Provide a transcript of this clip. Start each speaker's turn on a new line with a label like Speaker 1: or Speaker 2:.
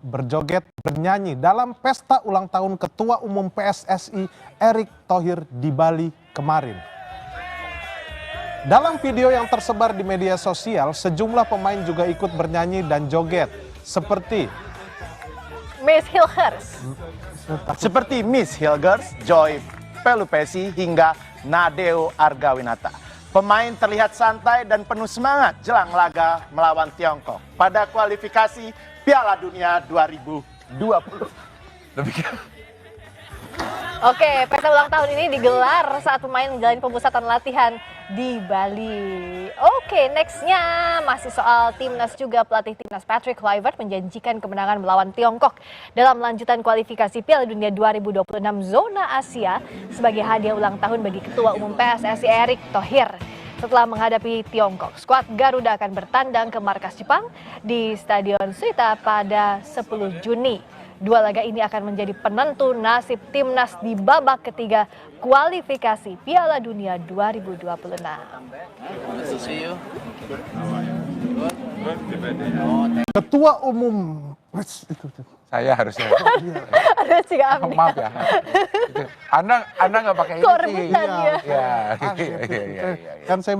Speaker 1: berjoget bernyanyi dalam pesta ulang tahun Ketua Umum PSSI Erick Thohir di Bali kemarin. Dalam video yang tersebar di media sosial, sejumlah pemain juga ikut bernyanyi dan joget seperti
Speaker 2: Miss Hilgers, Joy Pelupesi hingga Nadeo Argawinata. Pemain terlihat santai dan penuh semangat jelang laga melawan Tiongkok pada kualifikasi Piala Dunia 2020.
Speaker 3: Oke, pesta ulang tahun ini digelar saat pemain menjalani pemusatan latihan di Bali. Oke, nextnya masih soal timnas juga. Pelatih timnas Patrick Kluivert menjanjikan kemenangan melawan Tiongkok dalam lanjutan kualifikasi Piala Dunia 2026 zona Asia sebagai hadiah ulang tahun bagi Ketua Umum PSSI Erick Thohir. Setelah menghadapi Tiongkok, skuad Garuda akan bertandang ke markas Jepang di Stadion Suita pada 10 Juni. Dua laga ini akan menjadi penentu nasib timnas di babak ketiga kualifikasi Piala Dunia 2026.
Speaker 1: Ketua Umum.
Speaker 4: Saya harusnya.
Speaker 3: Aduh, Cik Amni.
Speaker 4: Maaf ya. Anda nggak pakai ini.
Speaker 3: Kok rebutan ya?
Speaker 4: Iya.
Speaker 1: Kan saya